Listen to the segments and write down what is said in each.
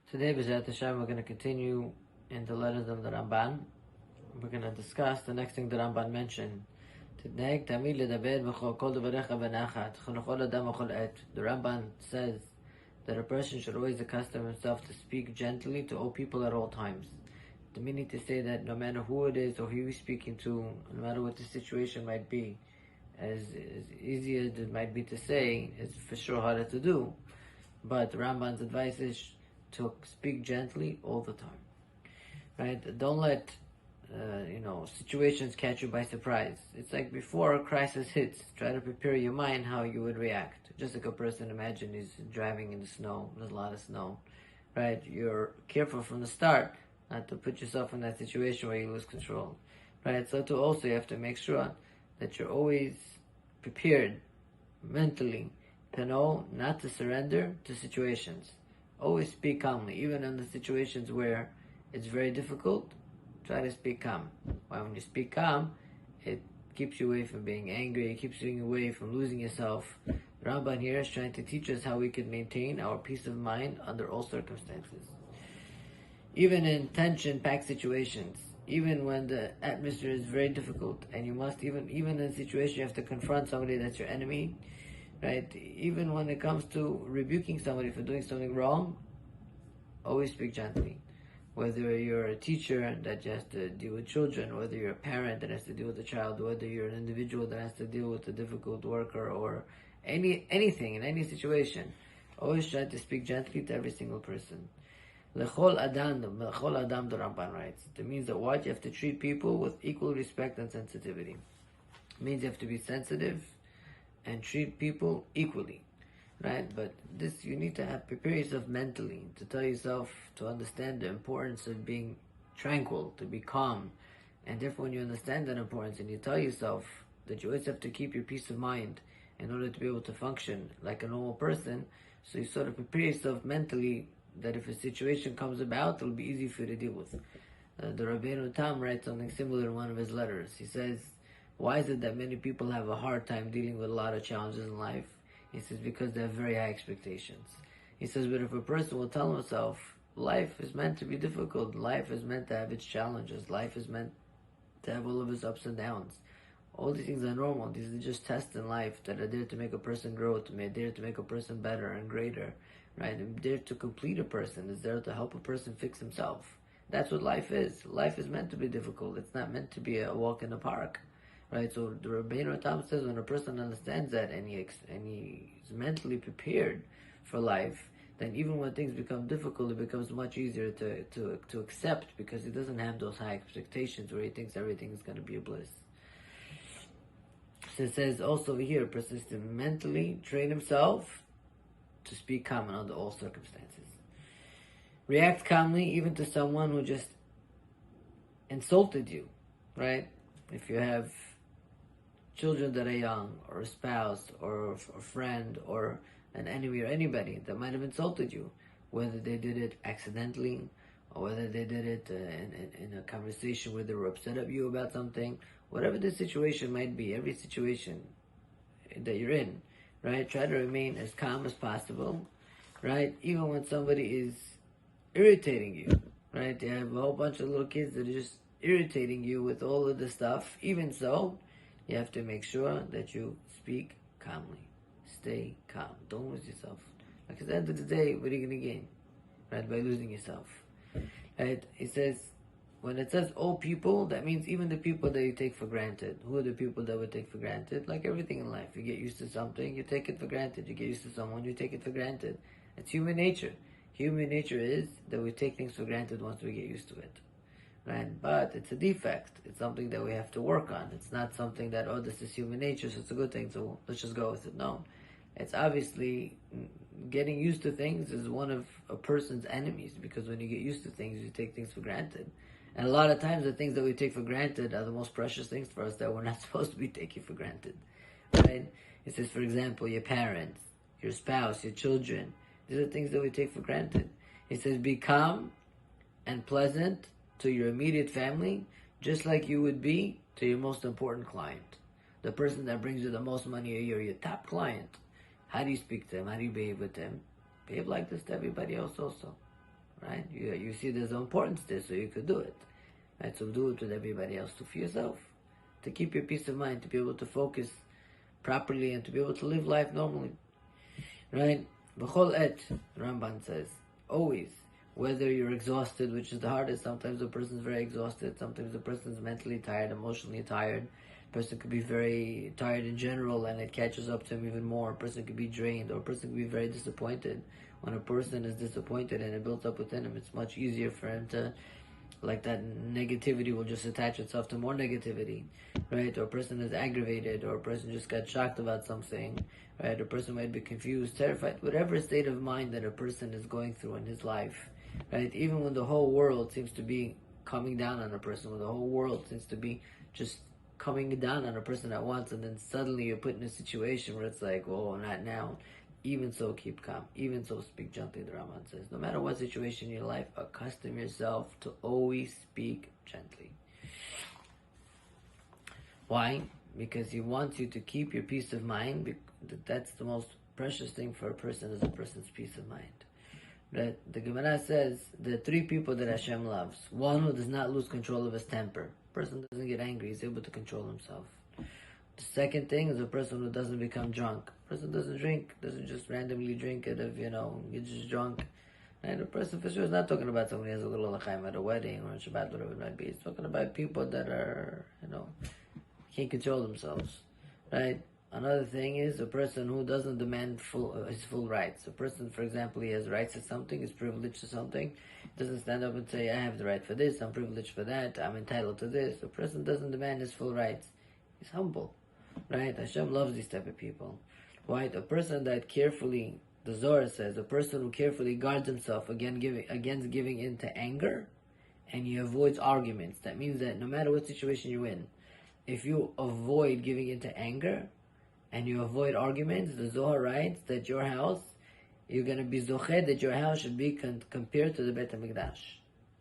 Today, B'ezrat Hashem, we're going to continue in the letters of the Ramban. We're going to discuss the next thing the Ramban mentioned. The Ramban says that a person should always accustom himself to speak gently to all people at all times. The meaning to say that no matter who it is or who he's speaking to, no matter what the situation might be, as easy as it might be to say, it's for sure harder to do. But the Ramban's advice is to speak gently all the time, right? Don't let situations catch you by surprise. It's like before a crisis hits, try to prepare your mind how you would react. Just like a person, imagine he's driving in the snow, there's a lot of snow, right? You're careful from the start not to put yourself in that situation where you lose control, right? So to also you have to make sure that you're always prepared mentally to know not to surrender to situations. Always speak calmly, even in the situations where it's very difficult. Try to speak calm. When you speak calm, it keeps you away from being angry. It keeps you away from losing yourself. Ramban here is trying to teach us how we can maintain our peace of mind under all circumstances, even in tension-packed situations. Even when the atmosphere is very difficult, and you must even in a situation you have to confront somebody that's your enemy. Right? Even when it comes to rebuking somebody for doing something wrong, always speak gently. Whether you're a teacher that has to deal with children, whether you're a parent that has to deal with a child, whether you're an individual that has to deal with a difficult worker, or anything in any situation, always try to speak gently to every single person. Lechol adam, the Ramban writes. It means that what you have to treat people with equal respect and sensitivity. It means you have to be sensitive and treat people equally, right? But this, you need to prepare yourself mentally to tell yourself to understand the importance of being tranquil, to be calm. And therefore, when you understand that importance and you tell yourself that you always have to keep your peace of mind in order to be able to function like a normal person, so you sort of prepare yourself mentally that if a situation comes about, it'll be easy for you to deal with. The Rabbeinu Tam writes something similar in one of his letters. He says, why is it that many people have a hard time dealing with a lot of challenges in life? He says, because they have very high expectations. He says, but if a person will tell himself, life is meant to be difficult, life is meant to have its challenges, life is meant to have all of its ups and downs. All these things are normal. These are just tests in life that are there to make a person grow, there to make a person better and greater, right? And there to complete a person, is there to help a person fix himself. That's what life is. Life is meant to be difficult. It's not meant to be a walk in the park. Right, so the Rabbeinu Tam says when a person understands that and he is mentally prepared for life, then even when things become difficult, it becomes much easier to accept, because he doesn't have those high expectations where he thinks everything is going to be a bliss. So it says also over here, a person is to mentally train himself to speak calm under all circumstances. React calmly even to someone who just insulted you, right? If you have children that are young, or a spouse, or a friend, or an enemy, or anybody that might have insulted you, whether they did it accidentally, or whether they did it in a conversation where they were upset at you about something, whatever the situation might be, every situation that you're in, right? Try to remain as calm as possible, right? Even when somebody is irritating you, right? They have a whole bunch of little kids that are just irritating you with all of the stuff. Even so, you have to make sure that you speak calmly. Stay calm. Don't lose yourself. Like at the end of the day, what are you going to gain? Right? By losing yourself. Right? It says, when it says all people, that means even the people that you take for granted. Who are the people that we take for granted? Like everything in life. You get used to something, you take it for granted. You get used to someone, you take it for granted. It's human nature. Human nature is that we take things for granted once we get used to it. Right? But it's a defect. It's something that we have to work on. It's not something that, oh, this is human nature, so it's a good thing, so let's just go with it. No. It's obviously, getting used to things is one of a person's enemies, because when you get used to things, you take things for granted. And a lot of times the things that we take for granted are the most precious things for us that we're not supposed to be taking for granted. Right? It says, for example, your parents, your spouse, your children. These are things that we take for granted. It says, be calm and pleasant to your immediate family, just like you would be to your most important client. The person that brings you the most money a year, your top client. How do you speak to them? How do you behave with them? Behave like this to everybody else also. right? You see there's no importance there, so you could do it, right? So do it with everybody else, do for yourself, to keep your peace of mind, to be able to focus properly and to be able to live life normally, right? B'chol et, Ramban says, always, whether you're exhausted, which is the hardest, sometimes a person's very exhausted, sometimes a person's mentally tired, emotionally tired, a person could be very tired in general and it catches up to him even more, a person could be drained, or a person could be very disappointed. When a person is disappointed and it builds up within him, it's much easier for him to, like, that negativity will just attach itself to more negativity, right? Or a person is aggravated, or a person just got shocked about something, right? A person might be confused, terrified, whatever state of mind that a person is going through in his life, right? Even when the whole world seems to be coming down on a person, when the whole world seems to be just coming down on a person at once, and then suddenly you're put in a situation where it's like, oh, not now. Even so, keep calm. Even so, speak gently, the Raman says. No matter what situation in your life, accustom yourself to always speak gently. Why? Because he wants you to keep your peace of mind. That's the most precious thing for a person, is a person's peace of mind. Right? The Gemara says there are three people that Hashem loves. One who does not lose control of his temper. A person doesn't get angry, he's able to control himself. The second thing is a person who doesn't become drunk. A person doesn't drink, doesn't just randomly drink it if, you're just drunk. And a person for sure is not talking about somebody who has a little lachaim at a wedding or a Shabbat, whatever it might be. He's talking about people that are, can't control themselves. Right? Another thing is a person who doesn't demand his full rights. A person, for example, he has rights to something, is privileged to something, doesn't stand up and say, I have the right for this, I'm privileged for that, I'm entitled to this. A person doesn't demand his full rights. He's humble. Right? Hashem loves these type of people. Right? A person that carefully, the Zohar says, a person who carefully guards himself against giving in to anger, and he avoids arguments. That means that no matter what situation you're in, if you avoid giving in to anger, and you avoid arguments, the Zohar writes that your house, you're going to be zoched, that your house should be compared to the Beit HaMikdash.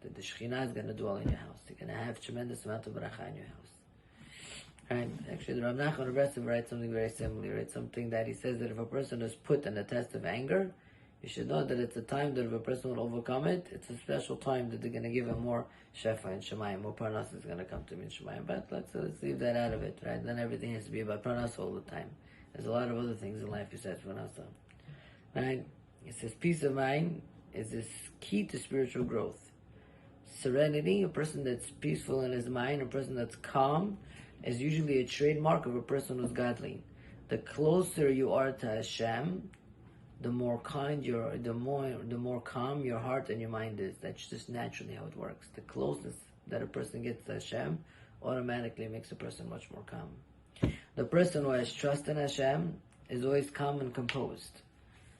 That the Shekhinah is going to dwell in your house. You're going to have tremendous amount of bracha in your house. Right? Actually, the Rav Nachman of Breslov writes something very similar. He writes something that he says that if a person is put in a test of anger, you should know that it's a time that if a person will overcome it, it's a special time that they're going to give him more shefa and shemayim, more parnas is going to come to him in shemayim. But let's leave that out of it, right? Then everything has to be about parnas all the time. There's a lot of other things in life besides parnasa. Right? It says peace of mind is this key to spiritual growth. Serenity, a person that's peaceful in his mind, a person that's calm, is usually a trademark of a person who's godly. The closer you are to Hashem, the more kind the more calm your heart and your mind is. That's just naturally how it works. The closest that a person gets to Hashem automatically makes a person much more calm. The person who has trust in Hashem is always calm and composed,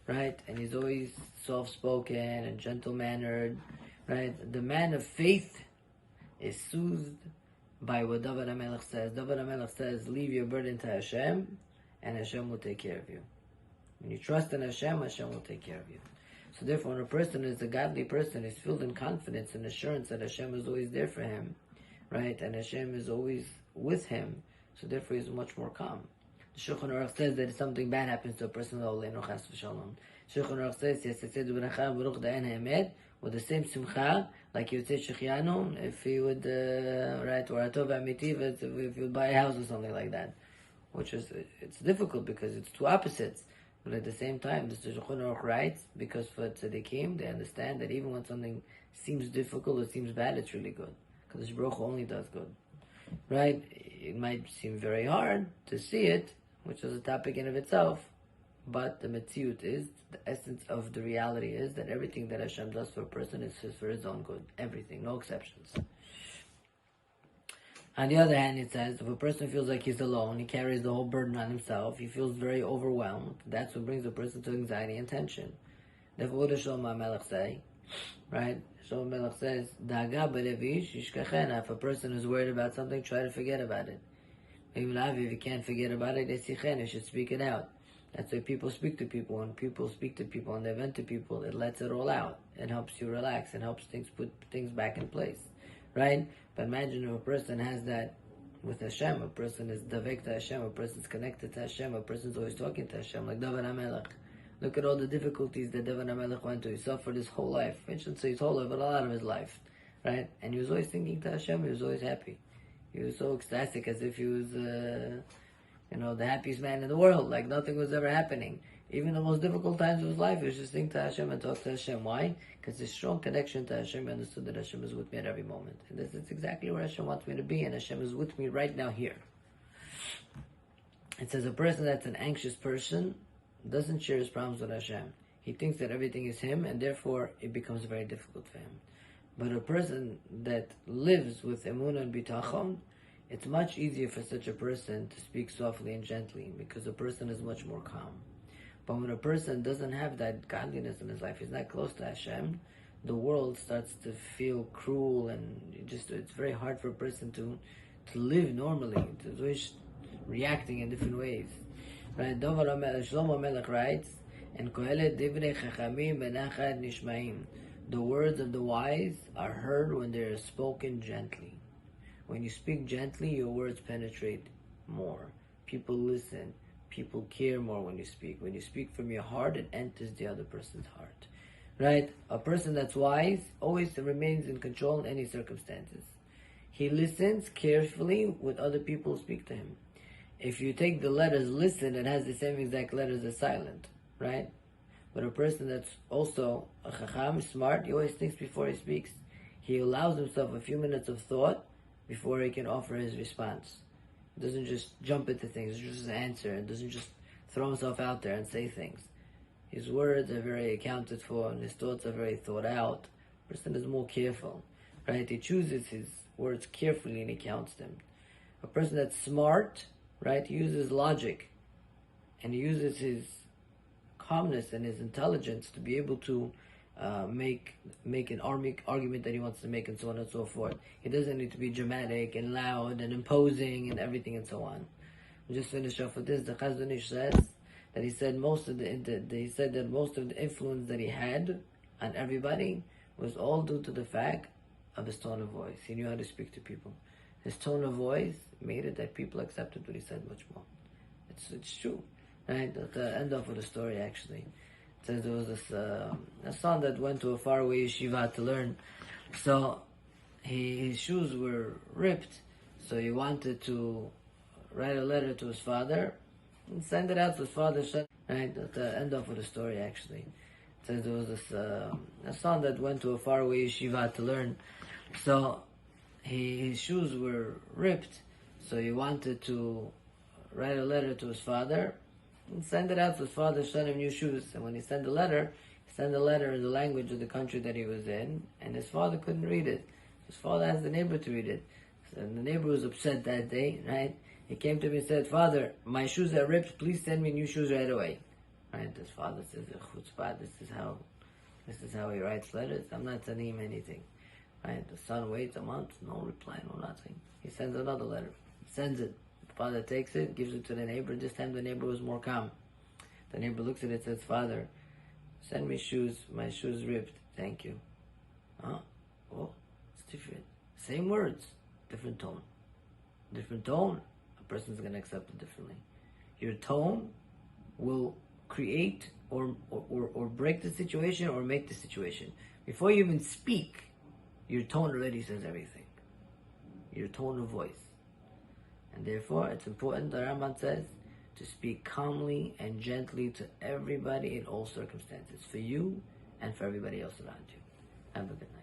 right? And he's always soft-spoken and gentle-mannered, right? The man of faith is soothed by what David HaMelech says. David HaMelech says, leave your burden to Hashem, and Hashem will take care of you. When you trust in Hashem, Hashem will take care of you. So therefore, when a person is a godly person, he's filled in confidence and assurance that Hashem is always there for him, right? And Hashem is always with him. So therefore, he's much more calm. The Shulchan Aruch says that if something bad happens to a person, Shulchan Aruch says, with the same simcha, like you would say Shechianu, if he would, right, or Atov Amiti, if you would buy a house or something like that. Which is, it's difficult because it's two opposites. But at the same time, the Shulchan Aruch writes, because for tzaddikim, they understand that even when something seems difficult or seems bad, it's really good. Because Baruch Hu only does good. Right? It might seem very hard to see it, which is a topic in of itself, but the metziut is, the essence of the reality is that everything that Hashem does for a person is for his own good. Everything, no exceptions. On the other hand, it says, if a person feels like he's alone, he carries the whole burden on himself, he feels very overwhelmed, that's what brings a person to anxiety and tension. Therefore, what does Shlomo HaMelech say? Right? Shlomo HaMelech says, Daga b'levish yishkachena. If a person is worried about something, try to forget about it. If you can't forget about it, you should speak it out. That's why people speak to people. When people speak to people and they vent to people, it lets it all out. It helps you relax. It helps put things back in place. Right? But imagine if a person has that with Hashem, a person is davek to Hashem, a person is connected to Hashem, a person is always talking to Hashem, like David HaMelech. Look at all the difficulties that David HaMelech went through. He suffered his whole life. I shouldn't say his whole life, but a lot of his life. Right? And he was always thinking to Hashem. He was always happy. He was so ecstatic, as if he was, the happiest man in the world. Like nothing was ever happening. Even the most difficult times of his life, he was just thinking to Hashem and talk to Hashem. Why? Because his strong connection to Hashem, he understood that Hashem is with me at every moment. And this is exactly where Hashem wants me to be, and Hashem is with me right now here. It says a person that's an anxious person doesn't share his problems with Hashem. He thinks that everything is him, and therefore it becomes very difficult for him. But a person that lives with emunah and bitachon, it's much easier for such a person to speak softly and gently, because a person is much more calm. But when a person doesn't have that godliness in his life, he's not close to Hashem, the world starts to feel cruel, and it's very hard for a person to live normally, to always reacting in different ways. Right? Shlomo Melech writes, and Kohelet divrei chachamim benachad nishmaim. The words of the wise are heard when they are spoken gently. When you speak gently, your words penetrate more. People listen. People care more when you speak. When you speak from your heart, it enters the other person's heart. Right? A person that's wise always remains in control in any circumstances. He listens carefully what other people speak to him. If you take the letters listen, it has the same exact letters as silent. Right? But a person that's also a chacham, smart, he always thinks before he speaks. He allows himself a few minutes of thought before he can offer his response. He doesn't just jump into things, he doesn't just answer, and doesn't just throw himself out there and say things. His words are very accounted for, and his thoughts are very thought out. A person is more careful, right? He chooses his words carefully and he counts them. A person that's smart, right, he uses logic, and he uses his calmness and his intelligence to be able to make an argument that he wants to make, and so on and so forth. He doesn't need to be dramatic and loud and imposing and everything and so on. We'll just finish off with this. The Chazon Ish says that he said most of the influence that he had on everybody was all due to the fact of his tone of voice. He knew how to speak to people. His tone of voice made it that people accepted what he said much more. It's true. Right? The end off with a story, actually. It says there was this a son that went to a faraway yeshiva to learn. So his shoes were ripped, so he wanted to write a letter to his father and send it out to his father. Right? The end off with a story, actually. It says there was this a son that went to a faraway yeshiva to learn. So his shoes were ripped, so he wanted to write a letter to his father and send it out to his father, send him new shoes. And when he sent the letter in the language of the country that he was in, and his father couldn't read it. His father asked the neighbor to read it. And the neighbor was upset that day, right? He came to me and said, "Father, my shoes are ripped, please send me new shoes right away." Right? His father says, "Chutzpah, this is how he writes letters. I'm not sending him anything." Right? The son waits a month, no reply, no nothing. He sends another letter. He sends it. Father takes it, gives it to the neighbor. This time the neighbor was more calm. The neighbor looks at it and says, "Father, send me shoes. My shoes ripped. Thank you." Huh? Oh, it's different. Same words, different tone. Different tone, a person's going to accept it differently. Your tone will create or break the situation or make the situation. Before you even speak, your tone already says everything. Your tone of voice. And therefore, it's important, the Rambam says, to speak calmly and gently to everybody in all circumstances, for you and for everybody else around you. Have a good night.